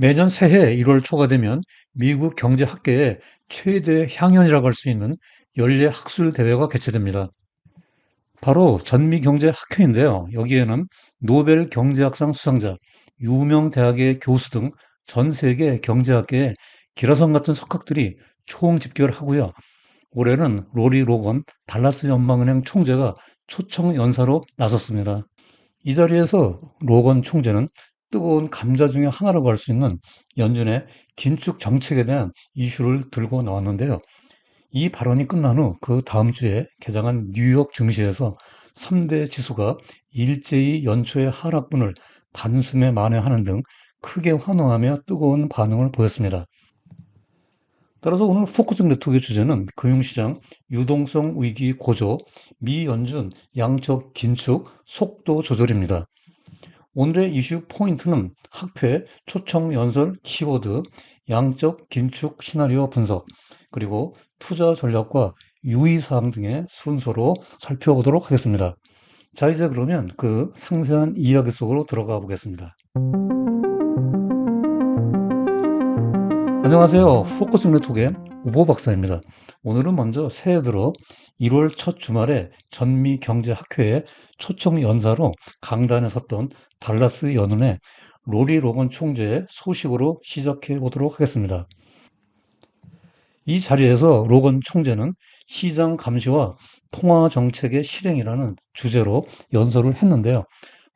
매년 새해 1월 초가 되면 미국 경제학계의 최대 향연이라고 할 수 있는 연례 학술 대회가 개최됩니다. 바로 전미경제학회인데요. 여기에는 노벨 경제학상 수상자, 유명 대학의 교수 등 전 세계 경제학계의 기라성 같은 석학들이 총집결하고요. 올해는 로리 로건 달라스 연방은행 총재가 초청 연사로 나섰습니다. 이 자리에서 로건 총재는 뜨거운 감자 중에 하나라고 할 수 있는 연준의 긴축 정책에 대한 이슈를 들고 나왔는데요. 이 발언이 끝난 후 그 다음 주에 개장한 뉴욕 증시에서 3대 지수가 일제히 연초의 하락분을 단숨에 만회하는 등 크게 환호하며 뜨거운 반응을 보였습니다. 따라서 오늘 포커스 네트워크의 주제는 금융시장 유동성 위기 고조, 미연준 양적 긴축 속도 조절입니다. 오늘의 이슈 포인트는 학회 초청 연설 키워드, 양적 긴축 시나리오 분석, 그리고 투자 전략과 유의사항 등의 순서로 살펴보도록 하겠습니다. 자, 이제 그러면 그 상세한 이야기 속으로 들어가 보겠습니다. 안녕하세요. 포커스 네트워크의 우보 박사입니다. 오늘은 먼저 새해 들어 1월 첫 주말에 전미경제학회의 초청 연사로 강단에 섰던 달라스 연은의 로리 로건 총재의 소식으로 시작해 보도록 하겠습니다. 이 자리에서 로건 총재는 시장 감시와 통화 정책의 실행이라는 주제로 연설을 했는데요.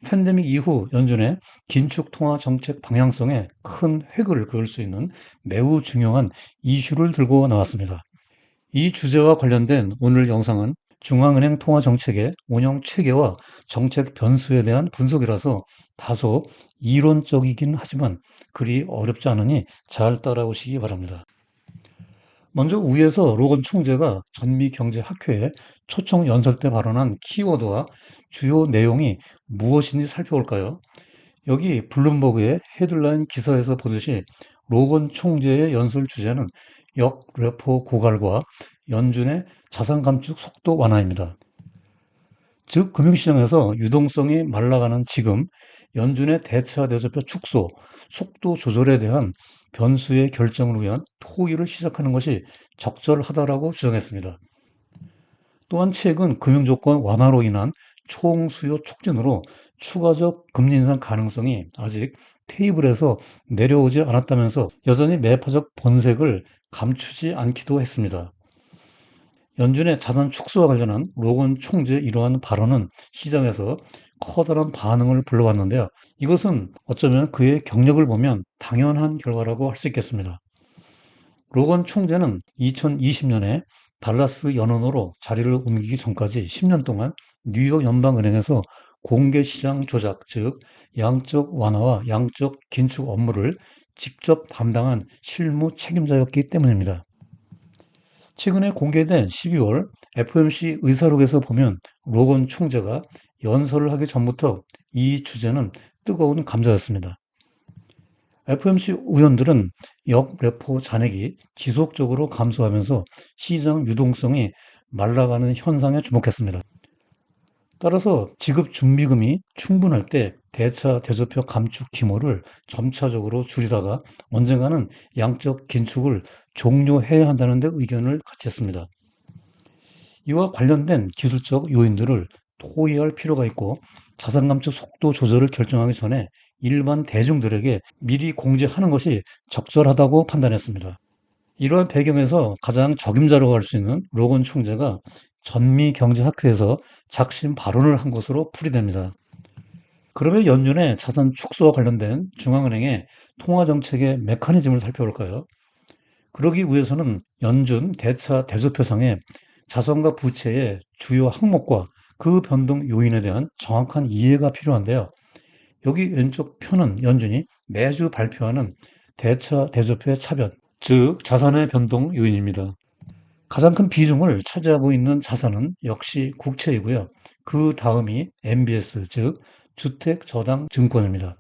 팬데믹 이후 연준의 긴축 통화 정책 방향성에 큰 획을 그을 수 있는 매우 중요한 이슈를 들고 나왔습니다. 이 주제와 관련된 오늘 영상은 중앙은행 통화 정책의 운영 체계와 정책 변수에 대한 분석이라서 다소 이론적이긴 하지만 그리 어렵지 않으니 잘 따라오시기 바랍니다. 먼저 위에서 로건 총재가 전미경제학회에 초청 연설 때 발언한 키워드와 주요 내용이 무엇인지 살펴볼까요? 여기 블룸버그의 헤드라인 기사에서 보듯이 로건 총재의 연설 주제는 역레포 고갈과 연준의 자산 감축 속도 완화입니다. 즉 금융시장에서 유동성이 말라가는 지금 연준의 대차 대조표 축소, 속도 조절에 대한 변수의 결정을 위한 토의를 시작하는 것이 적절하다라고 주장했습니다. 또한 최근 금융조건 완화로 인한 총수요 촉진으로 추가적 금리 인상 가능성이 아직 테이블에서 내려오지 않았다면서 여전히 매파적 본색을 감추지 않기도 했습니다. 연준의 자산 축소와 관련한 로건 총재의 이러한 발언은 시장에서 커다란 반응을 불러왔는데요. 이것은 어쩌면 그의 경력을 보면 당연한 결과라고 할 수 있겠습니다. 로건 총재는 2020년에 달라스 연원으로 자리를 옮기기 전까지 10년 동안 뉴욕 연방은행에서 공개시장 조작, 즉 양적 완화와 양적 긴축 업무를 직접 담당한 실무 책임자였기 때문입니다. 최근에 공개된 12월 FOMC 의사록에서 보면 로건 총재가 연설을 하기 전부터 이 주제는 뜨거운 감자였습니다. FOMC 의원들은 역레포 잔액이 지속적으로 감소하면서 시장 유동성이 말라가는 현상에 주목했습니다. 따라서 지급 준비금이 충분할 때 대차 대조표 감축 규모를 점차적으로 줄이다가 언젠가는 양적 긴축을 종료해야 한다는 데 의견을 같이 했습니다. 이와 관련된 기술적 요인들을 토의할 필요가 있고 자산 감축 속도 조절을 결정하기 전에 일반 대중들에게 미리 공지하는 것이 적절하다고 판단했습니다. 이러한 배경에서 가장 적임자라고 할 수 있는 로건 총재가 전미경제학회에서 작심 발언을 한 것으로 풀이됩니다. 그러면 연준의 자산 축소와 관련된 중앙은행의 통화정책의 메커니즘을 살펴볼까요? 그러기 위해서는 연준 대차 대조표상에 자산과 부채의 주요 항목과 그 변동 요인에 대한 정확한 이해가 필요한데요. 여기 왼쪽 표는 연준이 매주 발표하는 대차 대조표의 차변, 즉 자산의 변동 요인입니다. 가장 큰 비중을 차지하고 있는 자산은 역시 국채이고요. 그 다음이 MBS, 즉 주택저당증권입니다.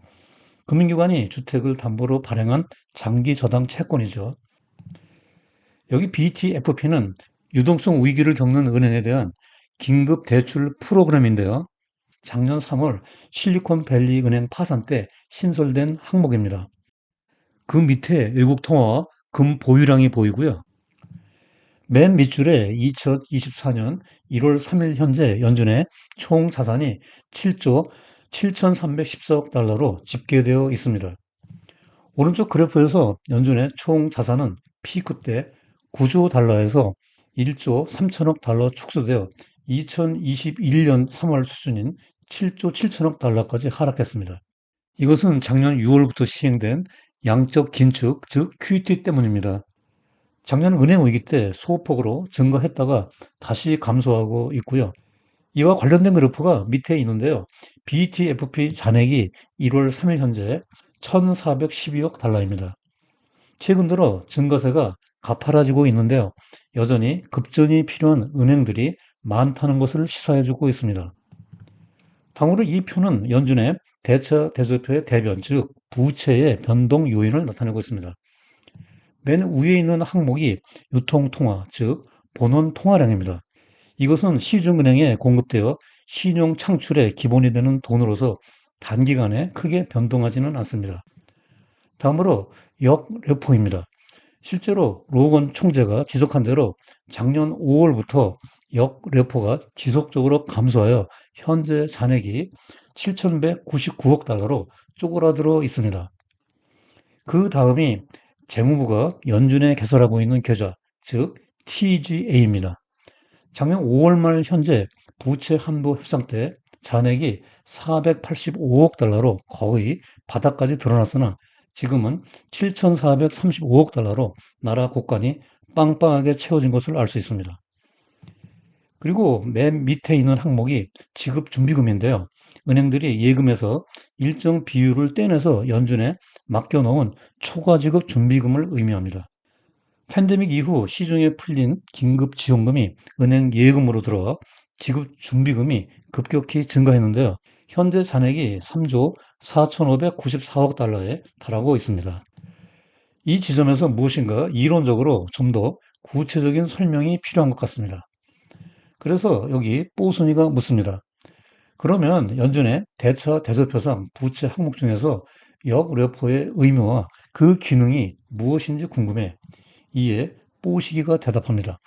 금융기관이 주택을 담보로 발행한 장기저당 채권이죠. 여기 BTFP는 유동성 위기를 겪는 은행에 대한 긴급 대출 프로그램인데요. 작년 3월 실리콘밸리 은행 파산 때 신설된 항목입니다. 그 밑에 외국 통화와 금 보유량이 보이고요. 맨 밑줄에 2024년 1월 3일 현재 연준의 총 자산이 7조 7,314억 달러로 집계되어 있습니다. 오른쪽 그래프에서 연준의 총 자산은 피크 때 9조 달러에서 1조 3천억 달러 축소되어 2021년 3월 수준인 7조 7천억 달러까지 하락했습니다. 이것은 작년 6월부터 시행된 양적 긴축, 즉 QT 때문입니다. 작년 은행 위기 때 소폭으로 증가했다가 다시 감소하고 있고요. 이와 관련된 그래프가 밑에 있는데요. BTFP 잔액이 1월 3일 현재 1,412억 달러입니다. 최근 들어 증가세가 가파라지고 있는데요. 여전히 급전이 필요한 은행들이 많다는 것을 시사해주고 있습니다. 다음으로 이 표는 연준의 대차 대조표의 대변, 즉 부채의 변동 요인을 나타내고 있습니다. 맨 위에 있는 항목이 유통통화, 즉 본원 통화량입니다. 이것은 시중은행에 공급되어 신용 창출의 기본이 되는 돈으로서 단기간에 크게 변동하지는 않습니다. 다음으로 역레포입니다. 실제로 로건 총재가 지적한 대로 작년 5월부터 역레포가 지속적으로 감소하여 현재 잔액이 7,199억 달러로 쪼그라들어 있습니다. 그 다음이 재무부가 연준에 개설하고 있는 계좌, 즉 TGA입니다. 작년 5월 말 현재 부채 한도 협상 때 잔액이 485억 달러로 거의 바닥까지 드러났으나 지금은 7,435억 달러로 나라 국간이 빵빵하게 채워진 것을 알 수 있습니다. 그리고 맨 밑에 있는 항목이 지급준비금인데요. 은행들이 예금에서 일정 비율을 떼내서 연준에 맡겨놓은 초과지급 준비금을 의미합니다. 팬데믹 이후 시중에 풀린 긴급지원금이 은행 예금으로 들어와 지급준비금이 급격히 증가했는데요. 현재 잔액이 3조 4,594억 달러에 달하고 있습니다. 이 지점에서 무엇인가 이론적으로 좀 더 구체적인 설명이 필요한 것 같습니다. 그래서 여기 뽀순이가 묻습니다. 그러면 연준의 대차 대조표상 부채 항목 중에서 역레포의 의미와 그 기능이 무엇인지 궁금해. 이에 뽀시기가 대답합니다.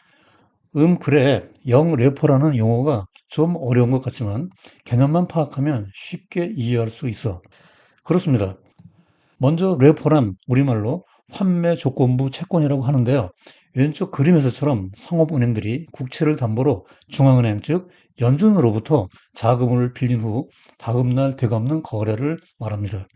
그래. 역레포라는 용어가 좀 어려운 것 같지만 개념만 파악하면 쉽게 이해할 수 있어. 그렇습니다. 먼저 레포란 우리말로 환매 조건부 채권이라고 하는데요. 왼쪽 그림에서처럼 상업은행들이 국채를 담보로 중앙은행 즉 연준으로부터 자금을 빌린 후 다음날 되갚는 거래를 말합니다.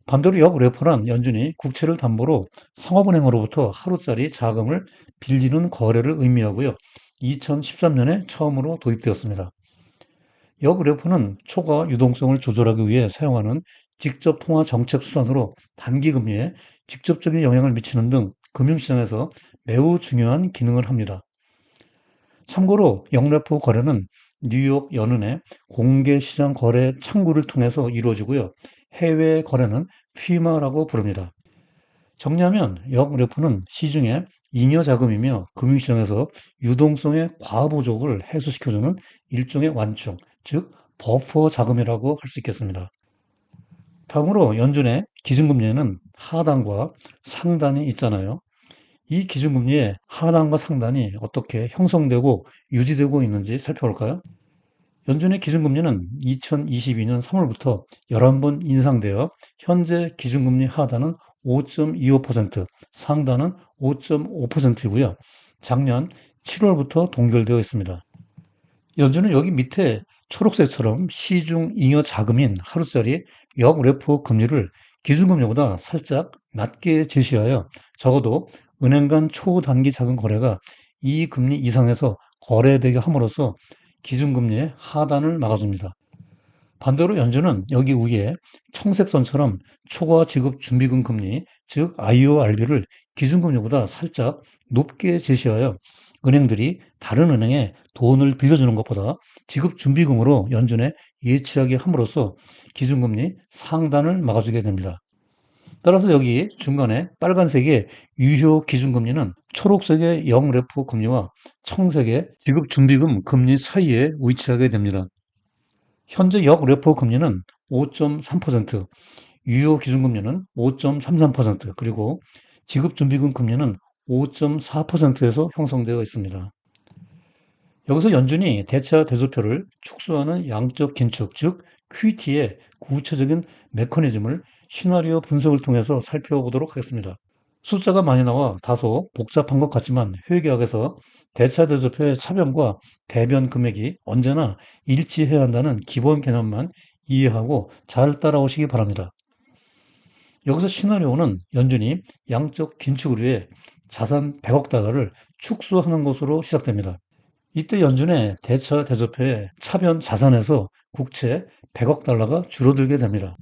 반대로 역레포란 연준이 국채를 담보로 상업은행으로부터 하루짜리 자금을 빌리는 거래를 의미하고요. 2013년에 처음으로 도입되었습니다. 역레포는 초과 유동성을 조절하기 위해 사용하는 직접 통화 정책 수단으로 단기 금리에 직접적인 영향을 미치는 등 금융시장에서 매우 중요한 기능을 합니다. 참고로 역레포 거래는 뉴욕 연은의 공개시장 거래 창구를 통해서 이루어지고요. 해외 거래는 휘마라고 부릅니다. 정리하면 역레포는 시중의 잉여 자금이며 금융시장에서 유동성의 과부족을 해소시켜주는 일종의 완충, 즉 버퍼 자금이라고 할 수 있겠습니다. 다음으로 연준의 기준금리에는 하단과 상단이 있잖아요. 이 기준금리의 하단과 상단이 어떻게 형성되고 유지되고 있는지 살펴볼까요? 연준의 기준금리는 2022년 3월부터 11번 인상되어 현재 기준금리 하단은 5.25%, 상단은 5.5%이고요. 작년 7월부터 동결되어 있습니다. 연준은 여기 밑에 초록색처럼 시중 잉여 자금인 하루짜리 역레포 금리를 기준금리보다 살짝 낮게 제시하여 적어도 은행 간 초단기 자금 거래가 이 금리 이상에서 거래되게 함으로써 기준금리의 하단을 막아줍니다. 반대로 연준은 여기 위에 청색선처럼 초과 지급 준비금 금리, 즉 IORB를 기준금리보다 살짝 높게 제시하여 은행들이 다른 은행에 돈을 빌려주는 것보다 지급 준비금으로 연준에 예치하게 함으로써 기준금리 상단을 막아주게 됩니다. 따라서 여기 중간에 빨간색의 유효 기준금리는 초록색의 영레포 금리와 청색의 지급준비금 금리 사이에 위치하게 됩니다. 현재 역레포 금리는 5.3%, 유효 기준금리는 5.33%, 그리고 지급준비금 금리는 5.4%에서 형성되어 있습니다. 여기서 연준이 대차 대조표를 축소하는 양적 긴축, 즉 QET의 구체적인 메커니즘을 시나리오 분석을 통해서 살펴보도록 하겠습니다. 숫자가 많이 나와 다소 복잡한 것 같지만 회계학에서 대차 대조표의 차변과 대변 금액이 언제나 일치해야 한다는 기본 개념만 이해하고 잘 따라오시기 바랍니다. 여기서 시나리오는 연준이 양적 긴축을 위해 자산 100억 달러를 축소하는 것으로 시작됩니다. 이때 연준의 대차 대조표의 차변 자산에서 국채 100억 달러가 줄어들게 됩니다.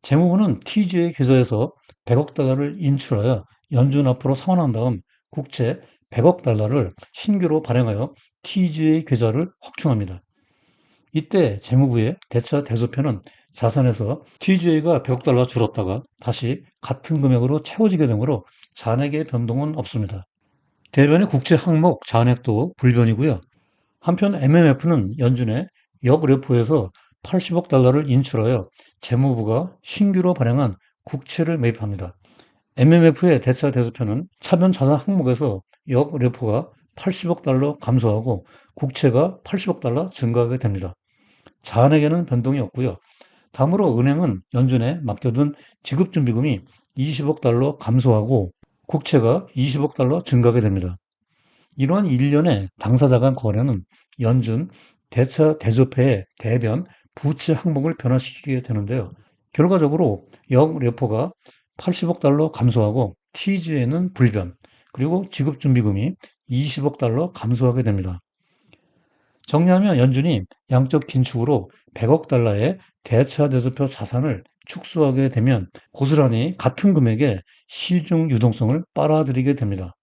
재무부는 TGA 계좌에서 100억 달러를 인출하여 연준 앞으로 상환한 다음 국채 100억 달러를 신규로 발행하여 TGA 계좌를 확충합니다. 이때 재무부의 대차 대조표는 자산에서 TGA가 100억 달러 줄었다가 다시 같은 금액으로 채워지게 되므로 잔액의 변동은 없습니다. 대변의 국채 항목 잔액도 불변이고요. 한편 MMF는 연준의 역레포에서 80억 달러를 인출하여 재무부가 신규로 발행한 국채를 매입합니다. MMF의 대차 대조표는 차변 자산 항목에서 역레포가 80억 달러 감소하고 국채가 80억 달러 증가하게 됩니다. 잔액에는 변동이 없고요. 다음으로 은행은 연준에 맡겨둔 지급준비금이 20억 달러 감소하고 국채가 20억 달러 증가하게 됩니다. 이러한 일련의 당사자 간 거래는 연준 대차 대조표의 대변 부채 항목을 변화시키게 되는데요. 결과적으로 역레포가 80억 달러 감소하고 TG에는 불변, 그리고 지급준비금이 20억 달러 감소하게 됩니다. 정리하면 연준이 양적 긴축으로 100억 달러의 대차 대조표 자산을 축소하게 되면 고스란히 같은 금액의 시중 유동성을 빨아들이게 됩니다.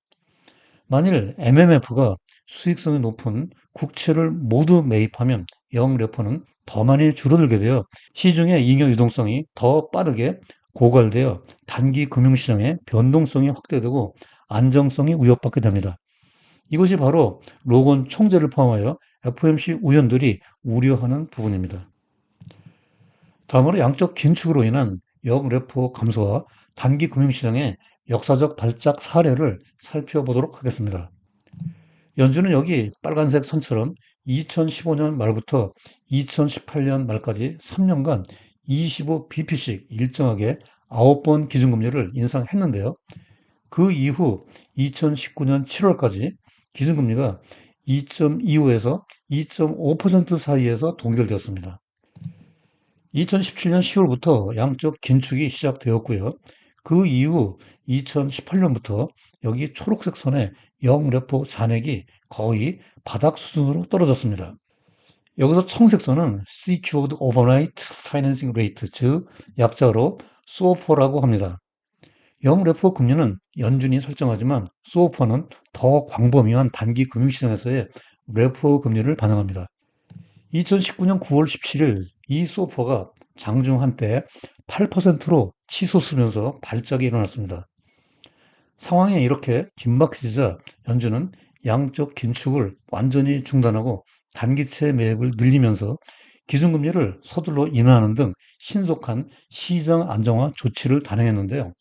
만일 MMF가 수익성이 높은 국채를 모두 매입하면 영레포는 더 많이 줄어들게 되어 시중의 잉여 유동성이 더 빠르게 고갈되어 단기 금융시장의 변동성이 확대되고 안정성이 위협받게 됩니다. 이것이 바로 로건 총재를 포함하여 FOMC 위원들이 우려하는 부분입니다. 다음으로 양적 긴축으로 인한 역레포 감소와 단기 금융시장의 역사적 발작 사례를 살펴보도록 하겠습니다. 연준은 여기 빨간색 선처럼 2015년 말부터 2018년 말까지 3년간 25bp씩 일정하게 9번 기준금리를 인상했는데요. 그 이후 2019년 7월까지 기준금리가 2.25에서 2.5% 사이에서 동결되었습니다. 2017년 10월부터 양적 긴축이 시작되었고요. 그 이후 2018년부터 여기 초록색 선에 영레포 잔액이 거의 바닥 수준으로 떨어졌습니다. 여기서 청색 선은 Secured Overnight Financing Rate, 즉 약자로 SOFR라고 합니다. 영레포 금리는 연준이 설정하지만 SOFR는 더 광범위한 단기 금융시장에서의 레포 금리를 반영합니다. 2019년 9월 17일 이 소퍼가 장중 한때 8%로 치솟으면서 발작이 일어났습니다. 상황이 이렇게 긴박해지자 연준은 양적 긴축을 완전히 중단하고 단기채 매입을 늘리면서 기준금리를 서둘러 인하하는 등 신속한 시장 안정화 조치를 단행했는데요.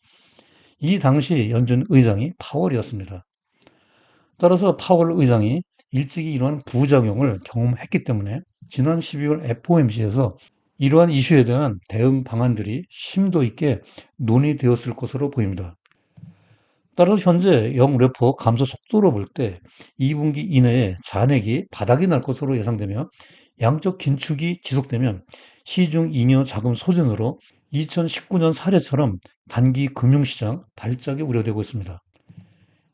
이 당시 연준 의장이 파월이었습니다. 따라서 파월 의장이 일찍이 이러한 부작용을 경험했기 때문에 지난 12월 FOMC에서 이러한 이슈에 대한 대응 방안들이 심도 있게 논의되었을 것으로 보입니다. 따라서 현재 영레포 감소 속도로 볼 때 2분기 이내에 잔액이 바닥이 날 것으로 예상되며 양적 긴축이 지속되면 시중 잉여 자금 소진으로 2019년 사례처럼 단기 금융시장 발작이 우려되고 있습니다.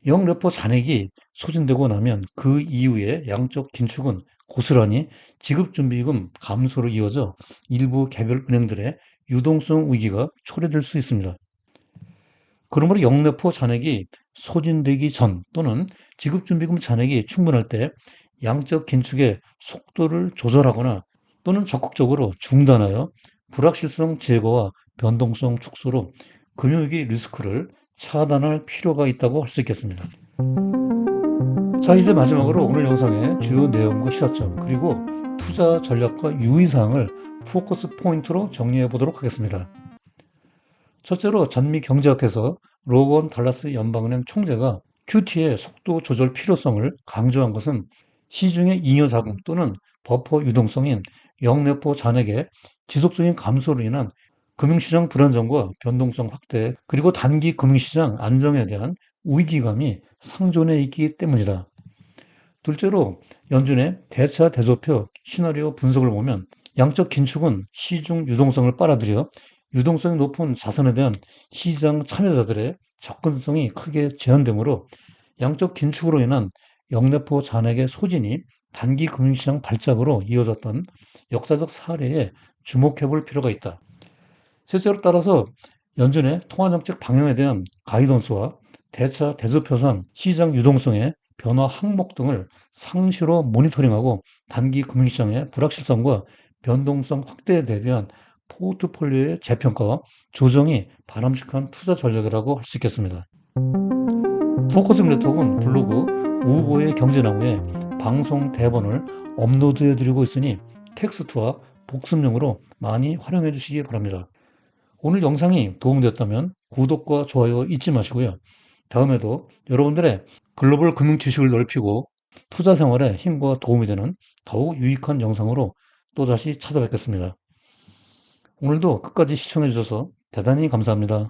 영레포 잔액이 소진되고 나면 그 이후에 양적 긴축은 고스란히 지급준비금 감소로 이어져 일부 개별 은행들의 유동성 위기가 초래될 수 있습니다. 그러므로 영레포 잔액이 소진되기 전 또는 지급준비금 잔액이 충분할 때 양적 긴축의 속도를 조절하거나 또는 적극적으로 중단하여 불확실성 제거와 변동성 축소로 금융위기 리스크를 차단할 필요가 있다고 할 수 있겠습니다. 자, 이제 마지막으로 오늘 영상의 주요 내용과 시사점, 그리고 투자 전략과 유의사항을 포커스 포인트로 정리해 보도록 하겠습니다. 첫째로 전미경제학에서 로건 달라스 연방은행 총재가 QT의 속도 조절 필요성을 강조한 것은 시중의 잉여 자금 또는 버퍼 유동성인 영내포 잔액의 지속적인 감소로 인한 금융시장 불안정과 변동성 확대, 그리고 단기 금융시장 안정에 대한 위기감이 상존해 있기 때문이다. 둘째로 연준의 대차 대조표 시나리오 분석을 보면 양적 긴축은 시중 유동성을 빨아들여 유동성이 높은 자산에 대한 시장 참여자들의 접근성이 크게 제한되므로 양적 긴축으로 인한 영내포 잔액의 소진이 단기 금융시장 발작으로 이어졌던 역사적 사례에 주목해 볼 필요가 있다. 실제로 따라서 연준의 통화정책 방향에 대한 가이던스와 대차 대조표상 시장 유동성의 변화 항목 등을 상시로 모니터링하고 단기 금융시장의 불확실성과 변동성 확대에 대비한 포트폴리오의 재평가와 조정이 바람직한 투자 전략이라고 할 수 있겠습니다. 포커싱 네트워크는 블로그 우보의 경제나무에 방송 대본을 업로드해 드리고 있으니 텍스트와 복습용으로 많이 활용해 주시기 바랍니다. 오늘 영상이 도움되었다면 구독과 좋아요 잊지 마시고요. 다음에도 여러분들의 글로벌 금융 지식을 넓히고 투자 생활에 힘과 도움이 되는 더욱 유익한 영상으로 또다시 찾아뵙겠습니다. 오늘도 끝까지 시청해 주셔서 대단히 감사합니다.